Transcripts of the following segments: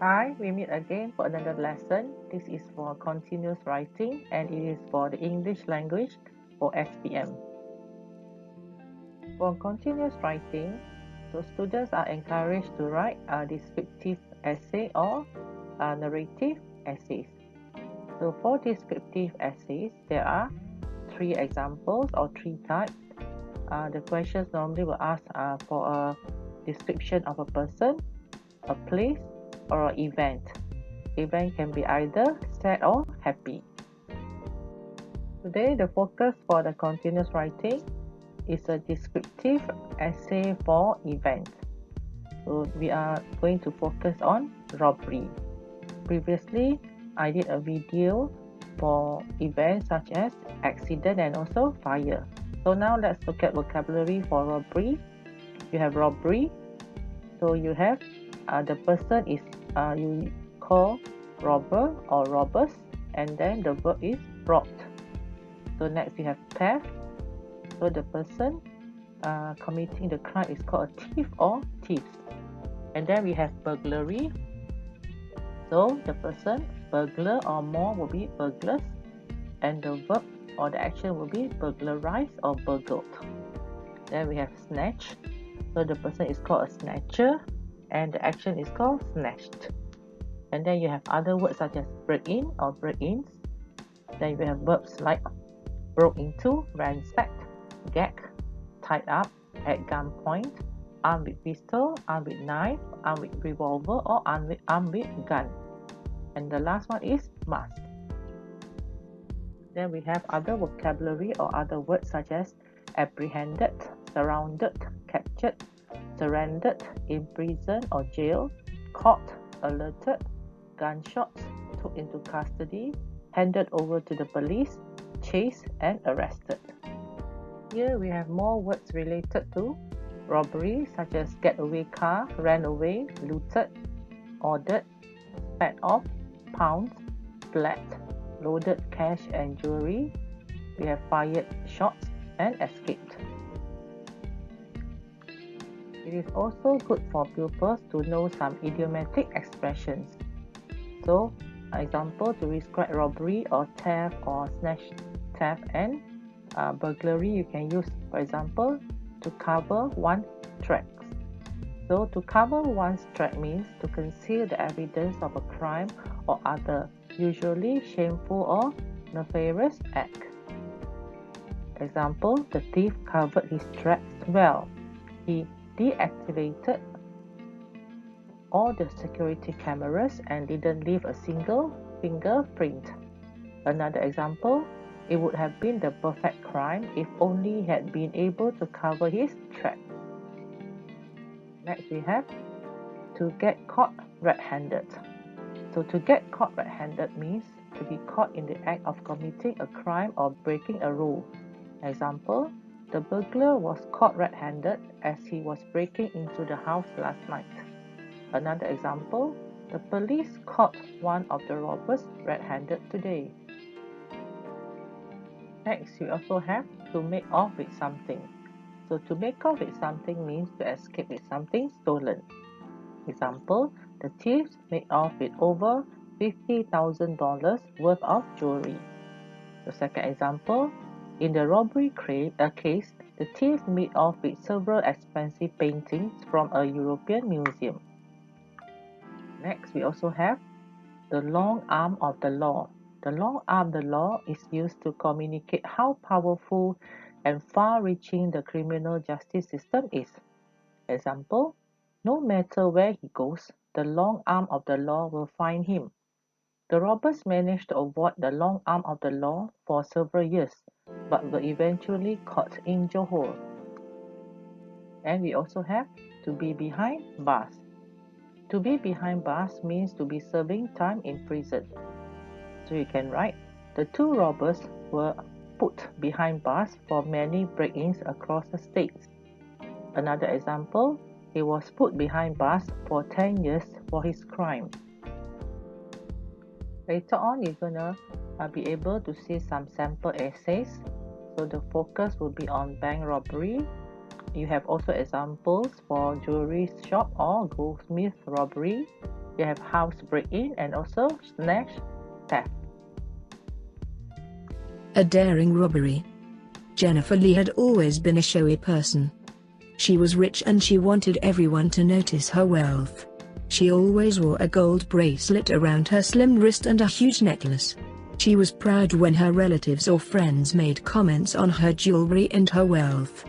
Hi, we meet again for another lesson. This is for continuous writing and it is for the English language for SPM. For continuous writing, so students are encouraged to write a descriptive essay or narrative essays. So for descriptive essays, there are 3 examples or 3 types. The questions normally will ask for a description of a person, a place, or an event. Event can be either sad or happy. Today, the focus for the continuous writing is a descriptive essay for event. So we are going to focus on robbery. Previously, I did a video for events such as accident and also fire. So now let's look at vocabulary for robbery. You have robbery. So you have the person is you call robber or robbers, and then the verb is robbed. So next we have theft. So the person committing the crime is called a thief or thieves. And then we have burglary. So the person burglar or more will be burglars, and the verb or the action will be burglarize or burgled. Then we have snatch. So the person is called a snatcher, and the action is called snatched. And then you have other words such as break in or break-ins. Then we have verbs like broke into, ransacked, gag, tied up, at gunpoint, armed with pistol, armed with knife, armed with revolver, or armed with gun. And the last one is mask. Then we have other vocabulary or other words such as apprehended, surrounded, captured, surrendered, imprisoned or jailed, caught, alerted, gunshots, took into custody, handed over to the police, chased, and arrested. Here we have more words related to robbery such as getaway car, ran away, looted, ordered, spat off, pounced, fled, loaded cash and jewelry. We have fired shots and escaped. It is also good for pupils to know some idiomatic expressions. So, example to describe robbery or theft or snatch, theft and burglary, you can use, for example, to cover one's tracks. So, to cover one's track means to conceal the evidence of a crime or other, usually shameful or nefarious act. Example, the thief covered his tracks well. He deactivated all the security cameras and didn't leave a single fingerprint. Another example, it would have been the perfect crime if only he had been able to cover his tracks. Next we have to get caught red-handed. So to get caught red-handed means to be caught in the act of committing a crime or breaking a rule. Example, the burglar was caught red-handed as he was breaking into the house last night. Another example, the police caught one of the robbers red-handed today. Next, we also have to make off with something. So to make off with something means to escape with something stolen. Example, the thieves made off with over $50,000 worth of jewelry. The second example, in the robbery case, the thief made off with several expensive paintings from a European museum. Next, we also have the long arm of the law. The long arm of the law is used to communicate how powerful and far-reaching the criminal justice system is. Example, no matter where he goes, the long arm of the law will find him. The robbers managed to avoid the long arm of the law for several years, but were eventually caught in Johor. And we also have to be behind bars. To be behind bars means to be serving time in prison. So you can write, the two robbers were put behind bars for many break-ins across the states. Another example, he was put behind bars for 10 years for his crime. Later on, you're gonna be able to see some sample essays. So the focus will be on bank robbery. You have also examples for jewelry shop or goldsmith robbery. We have house break-in and also snatch, theft. A daring robbery. Jennifer Lee had always been a showy person. She was rich and she wanted everyone to notice her wealth. She always wore a gold bracelet around her slim wrist and a huge necklace. She was proud when her relatives or friends made comments on her jewelry and her wealth.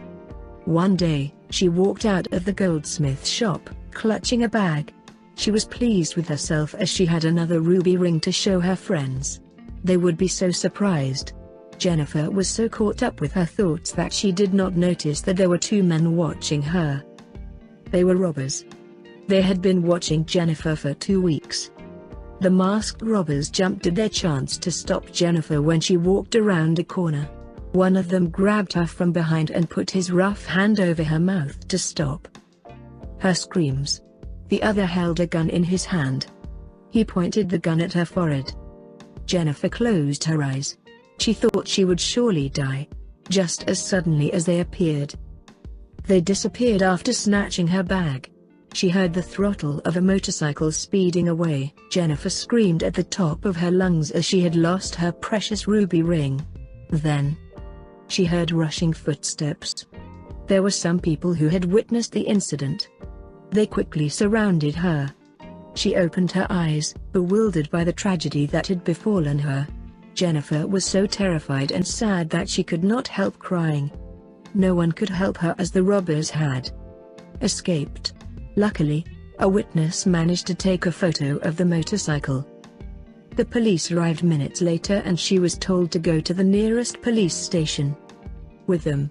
One day, she walked out of the goldsmith shop, clutching a bag. She was pleased with herself as she had another ruby ring to show her friends. They would be so surprised. Jennifer was so caught up with her thoughts that she did not notice that there were two men watching her. They were robbers. They had been watching Jennifer for 2 weeks. The masked robbers jumped at their chance to stop Jennifer when she walked around a corner. One of them grabbed her from behind and put his rough hand over her mouth to stop her screams. The other held a gun in his hand. He pointed the gun at her forehead. Jennifer closed her eyes. She thought she would surely die. Just as suddenly as they appeared, they disappeared after snatching her bag. She heard the throttle of a motorcycle speeding away. Jennifer screamed at the top of her lungs as she had lost her precious ruby ring. Then, she heard rushing footsteps. There were some people who had witnessed the incident. They quickly surrounded her. She opened her eyes, bewildered by the tragedy that had befallen her. Jennifer was so terrified and sad that she could not help crying. No one could help her as the robbers had escaped. Luckily, a witness managed to take a photo of the motorcycle. The police arrived minutes later and she was told to go to the nearest police station. With them,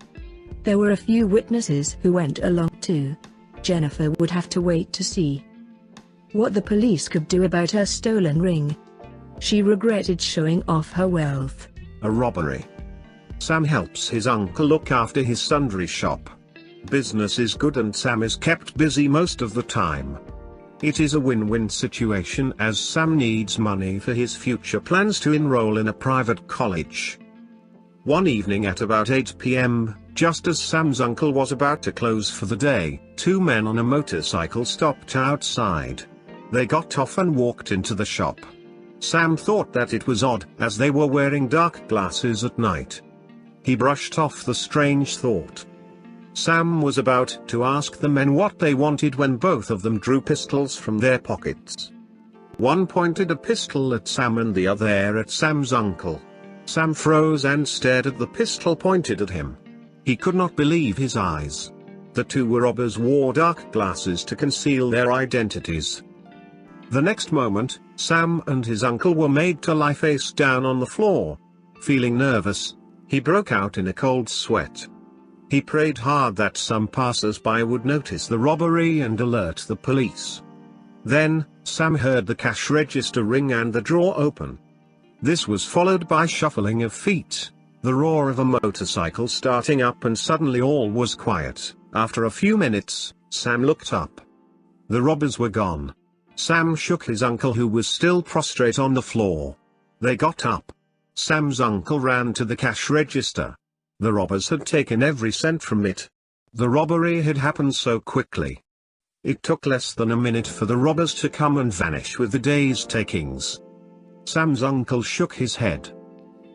there were a few witnesses who went along too. Jennifer would have to wait to see what the police could do about her stolen ring. She regretted showing off her wealth. A robbery. Sam helps his uncle look after his sundry shop. Business is good and Sam is kept busy most of the time. It is a win-win situation as Sam needs money for his future plans to enroll in a private college. One evening at about 8 p.m., just as Sam's uncle was about to close for the day, two men on a motorcycle stopped outside. They got off and walked into the shop. Sam thought that it was odd, as they were wearing dark glasses at night. He brushed off the strange thought. Sam was about to ask the men what they wanted when both of them drew pistols from their pockets. One pointed a pistol at Sam and the other at Sam's uncle. Sam froze and stared at the pistol pointed at him. He could not believe his eyes. The two robbers wore dark glasses to conceal their identities. The next moment, Sam and his uncle were made to lie face down on the floor. Feeling nervous, he broke out in a cold sweat. He prayed hard that some passers-by would notice the robbery and alert the police. Then, Sam heard the cash register ring and the drawer open. This was followed by shuffling of feet, the roar of a motorcycle starting up, and suddenly all was quiet. After a few minutes, Sam looked up. The robbers were gone. Sam shook his uncle who was still prostrate on the floor. They got up. Sam's uncle ran to the cash register. The robbers had taken every cent from it. The robbery had happened so quickly. It took less than a minute for the robbers to come and vanish with the day's takings. Sam's uncle shook his head.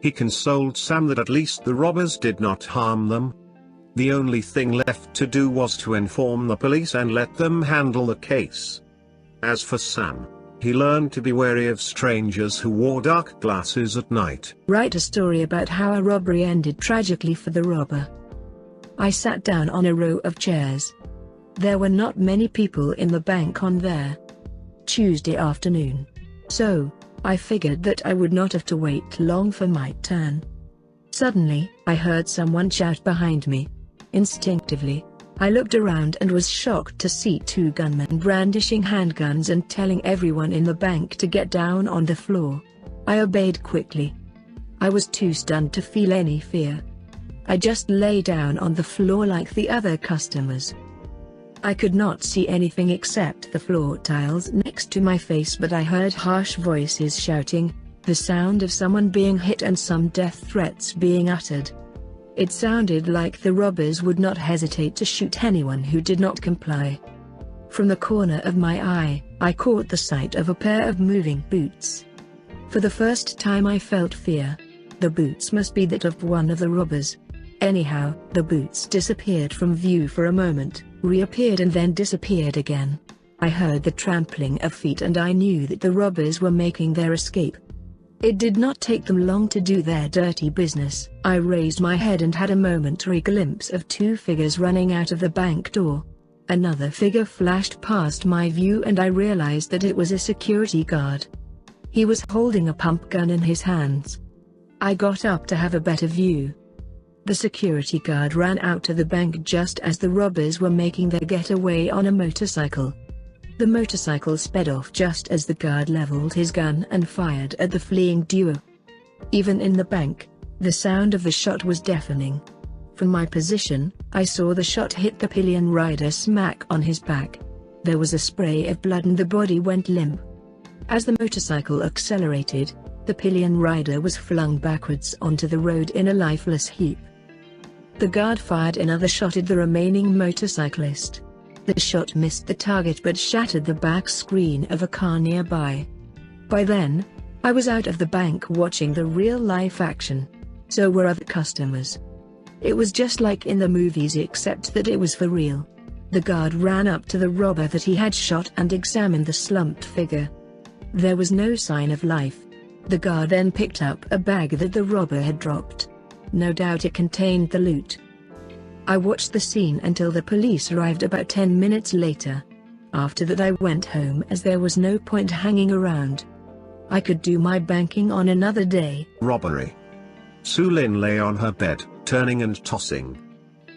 He consoled Sam that at least the robbers did not harm them. The only thing left to do was to inform the police and let them handle the case. As for Sam, he learned to be wary of strangers who wore dark glasses at night. Write a story about how a robbery ended tragically for the robber. I sat down on a row of chairs. There were not many people in the bank on there Tuesday afternoon. So, I figured that I would not have to wait long for my turn. Suddenly, I heard someone shout behind me. Instinctively, I looked around and was shocked to see two gunmen brandishing handguns and telling everyone in the bank to get down on the floor. I obeyed quickly. I was too stunned to feel any fear. I just lay down on the floor like the other customers. I could not see anything except the floor tiles next to my face, but I heard harsh voices shouting, the sound of someone being hit and some death threats being uttered. It sounded like the robbers would not hesitate to shoot anyone who did not comply. From the corner of my eye, I caught the sight of a pair of moving boots. For the first time I felt fear. The boots must be that of one of the robbers. Anyhow, the boots disappeared from view for a moment, reappeared and then disappeared again. I heard the trampling of feet and I knew that the robbers were making their escape. It did not take them long to do their dirty business. I raised my head and had a momentary glimpse of two figures running out of the bank door. Another figure flashed past my view and I realized that it was a security guard. He was holding a pump gun in his hands. I got up to have a better view. The security guard ran out to the bank just as the robbers were making their getaway on a motorcycle. The motorcycle sped off just as the guard leveled his gun and fired at the fleeing duo. Even in the bank, the sound of the shot was deafening. From my position, I saw the shot hit the pillion rider smack on his back. There was a spray of blood and the body went limp. As the motorcycle accelerated, the pillion rider was flung backwards onto the road in a lifeless heap. The guard fired another shot at the remaining motorcyclist. The shot missed the target but shattered the back screen of a car nearby. By then, I was out of the bank watching the real-life action. So were other customers. It was just like in the movies except that it was for real. The guard ran up to the robber that he had shot and examined the slumped figure. There was no sign of life. The guard then picked up a bag that the robber had dropped. No doubt it contained the loot. I watched the scene until the police arrived about 10 minutes later. After that I went home as there was no point hanging around. I could do my banking on another day. Robbery. Sulin lay on her bed, turning and tossing.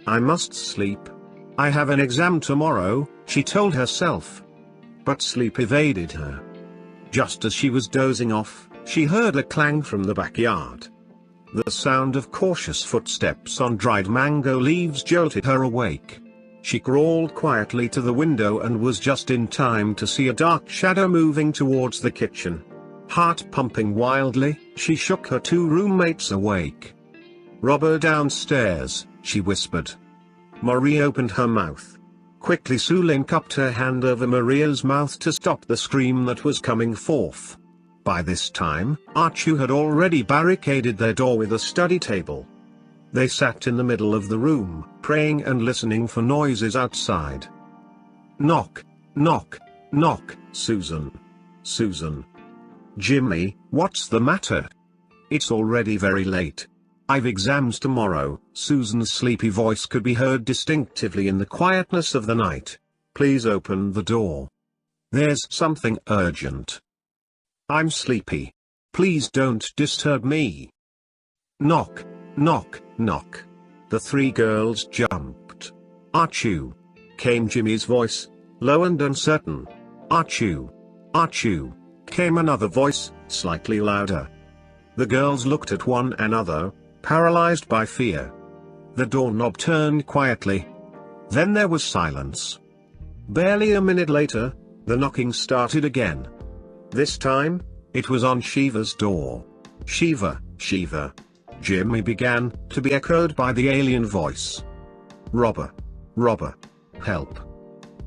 I must sleep. I have an exam tomorrow, she told herself. But sleep evaded her. Just as she was dozing off, she heard a clang from the backyard. The sound of cautious footsteps on dried mango leaves jolted her awake. She crawled quietly to the window and was just in time to see a dark shadow moving towards the kitchen. Heart pumping wildly, she shook her two roommates awake. "Robber downstairs," she whispered. Marie opened her mouth. Quickly Sulin cupped her hand over Maria's mouth to stop the scream that was coming forth. By this time, Archu had already barricaded their door with a study table. They sat in the middle of the room, praying and listening for noises outside. Knock, knock, knock, Susan. Susan. Jimmy, what's the matter? It's already very late. I've exams tomorrow. Susan's sleepy voice could be heard distinctively in the quietness of the night. Please open the door. There's something urgent. I'm sleepy. Please don't disturb me. Knock, knock, knock. The three girls jumped. Archu. Came Jimmy's voice, low and uncertain. Archu. Archu. Came another voice, slightly louder. The girls looked at one another, paralyzed by fear. The doorknob turned quietly. Then there was silence. Barely a minute later, the knocking started again. This time, it was on Shiva's door. Shiva, Shiva. Jimmy began, to be echoed by the alien voice. Robber. Robber. Help.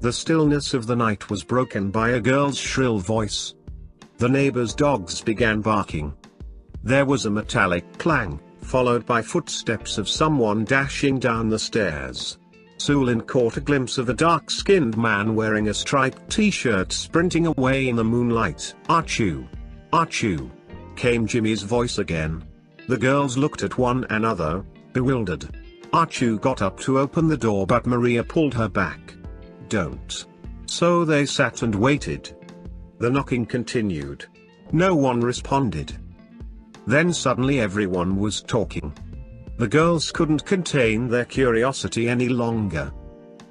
The stillness of the night was broken by a girl's shrill voice. The neighbor's dogs began barking. There was a metallic clang, followed by footsteps of someone dashing down the stairs. Sulin caught a glimpse of a dark-skinned man wearing a striped t-shirt sprinting away in the moonlight. Archu. Archu. Came Jimmy's voice again. The girls looked at one another, bewildered. Archu got up to open the door but Maria pulled her back. Don't. So they sat and waited. The knocking continued. No one responded. Then suddenly everyone was talking. The girls couldn't contain their curiosity any longer.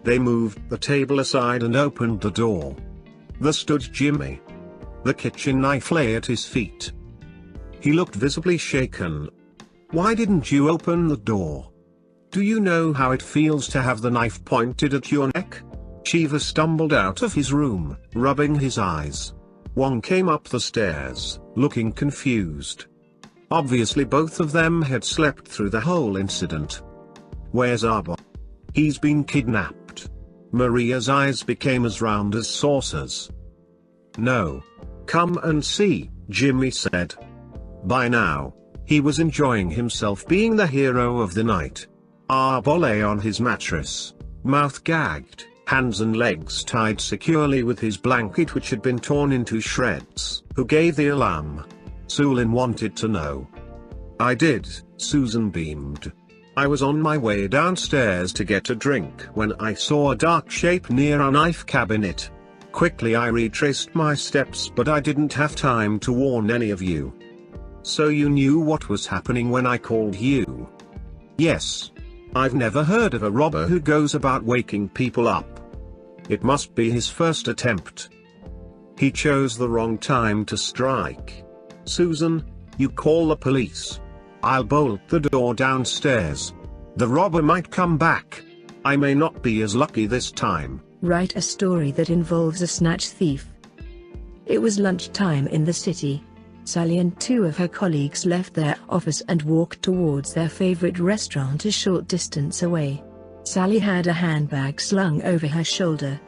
They moved the table aside and opened the door. There stood Jimmy. The kitchen knife lay at his feet. He looked visibly shaken. Why didn't you open the door? Do you know how it feels to have the knife pointed at your neck? Shiva stumbled out of his room, rubbing his eyes. Wong came up the stairs, looking confused. Obviously both of them had slept through the whole incident. Where's Arbo? He's been kidnapped. Maria's eyes became as round as saucers. "No. Come and see," Jimmy said. By now, he was enjoying himself being the hero of the night. Arbo lay on his mattress, mouth gagged, hands and legs tied securely with his blanket which had been torn into shreds. "Who gave the alarm?" Sulin wanted to know. "I did," Susan beamed. "I was on my way downstairs to get a drink when I saw a dark shape near a knife cabinet. Quickly I retraced my steps, but I didn't have time to warn any of you." "So you knew what was happening when I called you?" "Yes. I've never heard of a robber who goes about waking people up. It must be his first attempt. He chose the wrong time to strike. Susan, you call the police. I'll bolt the door downstairs. The robber might come back. I may not be as lucky this time." Write a story that involves a snatch thief. It was lunchtime in the city. Sally and two of her colleagues left their office and walked towards their favorite restaurant a short distance away. Sally had a handbag slung over her shoulder.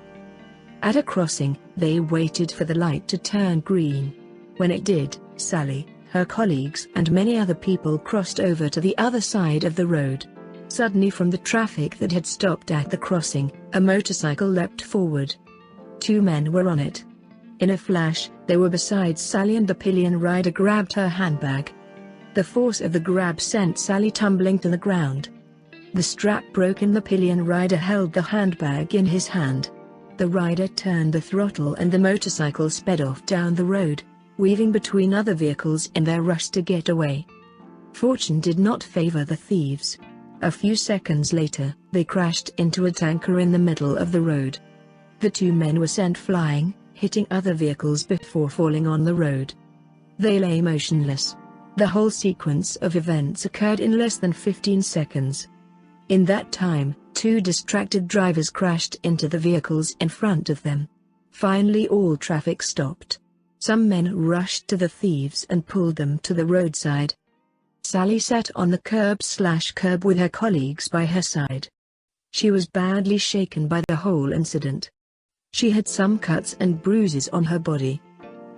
At a crossing, they waited for the light to turn green. When it did, Sally, her colleagues and many other people crossed over to the other side of the road. Suddenly from the traffic that had stopped at the crossing, a motorcycle leapt forward. Two men were on it. In a flash, they were beside Sally and the pillion rider grabbed her handbag. The force of the grab sent Sally tumbling to the ground. The strap broke and the pillion rider held the handbag in his hand. The rider turned the throttle and the motorcycle sped off down the road, weaving between other vehicles in their rush to get away. Fortune did not favor the thieves. A few seconds later, they crashed into a tanker in the middle of the road. The two men were sent flying, hitting other vehicles before falling on the road. They lay motionless. The whole sequence of events occurred in less than 15 seconds. In that time, two distracted drivers crashed into the vehicles in front of them. Finally all traffic stopped. Some men rushed to the thieves and pulled them to the roadside. Sally sat on the curb with her colleagues by her side. She was badly shaken by the whole incident. She had some cuts and bruises on her body.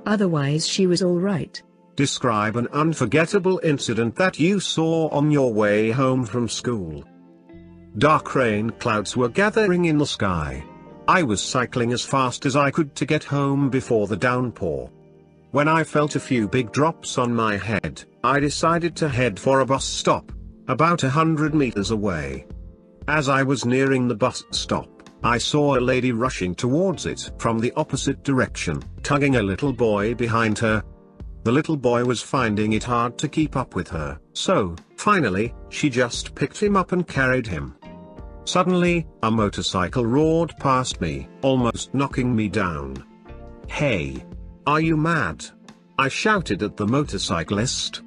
Otherwise she was all right. Describe an unforgettable incident that you saw on your way home from school. Dark rain clouds were gathering in the sky. I was cycling as fast as I could to get home before the downpour. When I felt a few big drops on my head, I decided to head for a bus stop, about 100 meters away. As I was nearing the bus stop, I saw a lady rushing towards it from the opposite direction, tugging a little boy behind her. The little boy was finding it hard to keep up with her, so, finally, she just picked him up and carried him. Suddenly, a motorcycle roared past me, almost knocking me down. "Hey! Are you mad?" I shouted at the motorcyclist.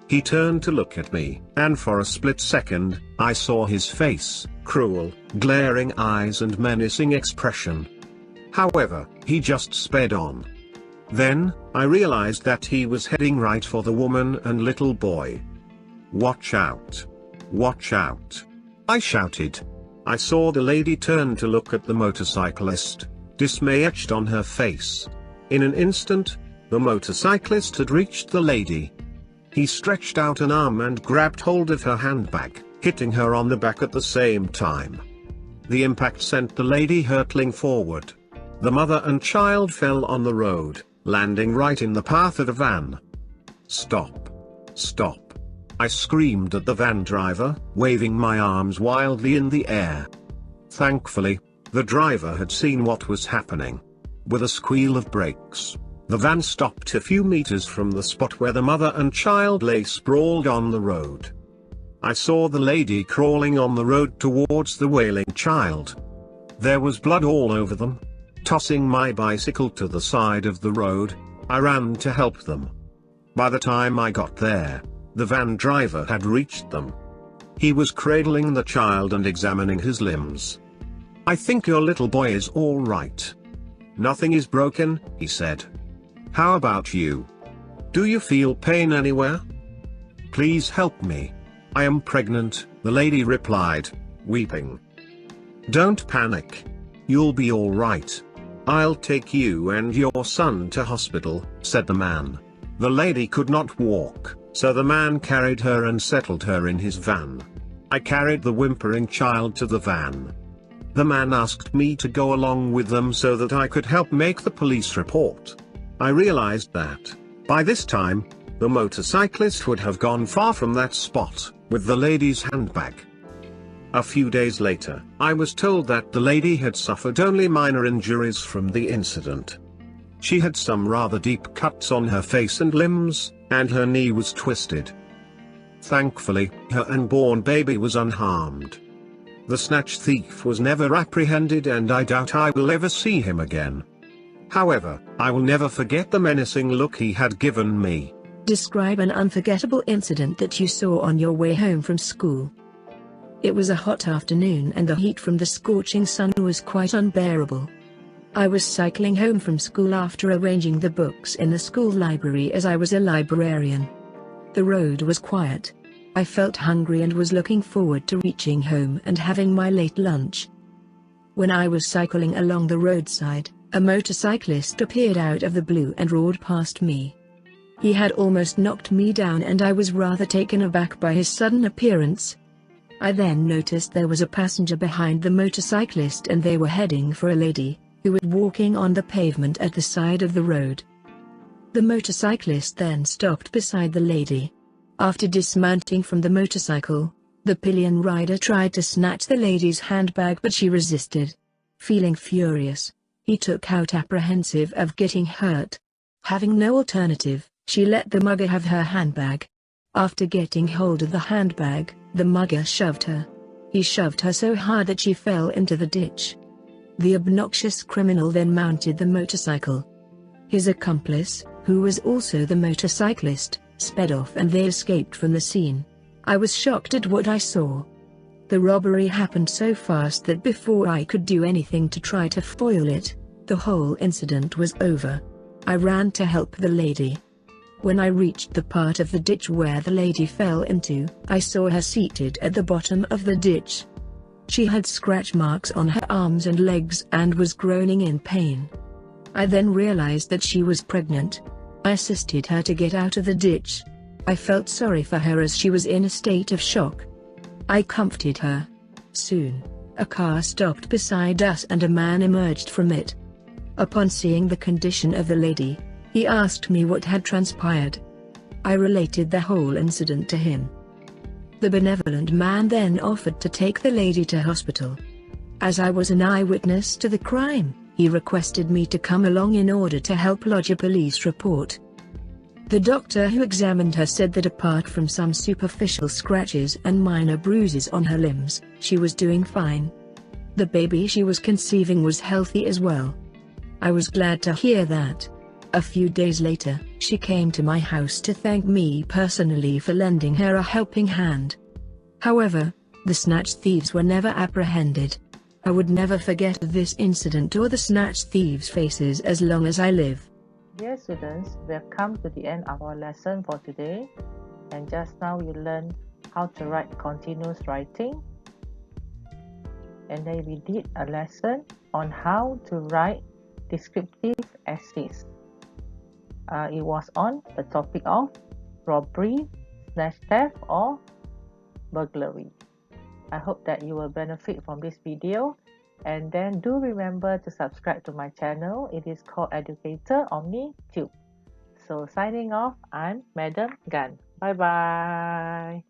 He turned to look at me, and for a split second, I saw his face, cruel, glaring eyes and menacing expression. However, he just sped on. Then, I realized that he was heading right for the woman and little boy. "Watch out! Watch out!" I shouted. I saw the lady turn to look at the motorcyclist, dismay etched on her face. In an instant, the motorcyclist had reached the lady. He stretched out an arm and grabbed hold of her handbag, hitting her on the back at the same time. The impact sent the lady hurtling forward. The mother and child fell on the road, landing right in the path of a van. "Stop! Stop!" I screamed at the van driver, waving my arms wildly in the air. Thankfully, the driver had seen what was happening. With a squeal of brakes, the van stopped a few meters from the spot where the mother and child lay sprawled on the road. I saw the lady crawling on the road towards the wailing child. There was blood all over them. Tossing my bicycle to the side of the road, I ran to help them. By the time I got there, the van driver had reached them. He was cradling the child and examining his limbs. "I think your little boy is all right. Nothing is broken," he said. "How about you? Do you feel pain anywhere?" "Please help me. I am pregnant," the lady replied, weeping. "Don't panic. "You'll be all right. I'll take you and your son to hospital," said the man. The lady could not walk, so the man carried her and settled her in his van. I carried the whimpering child to the van. The man asked me to go along with them so that I could help make the police report. I realized that, by this time, the motorcyclist would have gone far from that spot, with the lady's handbag. A few days later, I was told that the lady had suffered only minor injuries from the incident. She had some rather deep cuts on her face and limbs, and her knee was twisted. Thankfully, her unborn baby was unharmed. The snatch thief was never apprehended, and I doubt I will ever see him again. However, I will never forget the menacing look he had given me. Describe an unforgettable incident that you saw on your way home from school. It was a hot afternoon and the heat from the scorching sun was quite unbearable. I was cycling home from school after arranging the books in the school library, as I was a librarian. The road was quiet. I felt hungry and was looking forward to reaching home and having my late lunch. When I was cycling along the roadside, a motorcyclist appeared out of the blue and roared past me. He had almost knocked me down and I was rather taken aback by his sudden appearance. I then noticed there was a passenger behind the motorcyclist and they were heading for a lady, who was walking on the pavement at the side of the road. The motorcyclist then stopped beside the lady. After dismounting from the motorcycle, the pillion rider tried to snatch the lady's handbag, but she resisted. Feeling furious, he took out, apprehensive of getting hurt. Having no alternative, she let the mugger have her handbag. After getting hold of the handbag, the mugger shoved her. He shoved her so hard that she fell into the ditch. The obnoxious criminal then mounted the motorcycle. His accomplice, who was also the motorcyclist, sped off and they escaped from the scene. I was shocked at what I saw. The robbery happened so fast that before I could do anything to try to foil it, the whole incident was over. I ran to help the lady. When I reached the part of the ditch where the lady fell into, I saw her seated at the bottom of the ditch. She had scratch marks on her arms and legs and was groaning in pain. I then realized that she was pregnant. I assisted her to get out of the ditch. I felt sorry for her as she was in a state of shock. I comforted her. Soon, a car stopped beside us and a man emerged from it. Upon seeing the condition of the lady, he asked me what had transpired. I related the whole incident to him. The benevolent man then offered to take the lady to hospital. As I was an eyewitness to the crime, he requested me to come along in order to help lodge a police report. The doctor who examined her said that apart from some superficial scratches and minor bruises on her limbs, she was doing fine. The baby she was conceiving was healthy as well. I was glad to hear that. A few days later, she came to my house to thank me personally for lending her a helping hand. However, the snatch thieves were never apprehended. I would never forget this incident or the snatch thieves' faces as long as I live. Dear students, we have come to the end of our lesson for today, and just now you learned how to write continuous writing, and then we did a lesson on how to write descriptive essays. It was on the topic of robbery, snatch, theft, or burglary. I hope that you will benefit from this video, and then do remember to subscribe to my channel. It is called Educator Omni Tube. So signing off, I'm Madam Gan. Bye bye.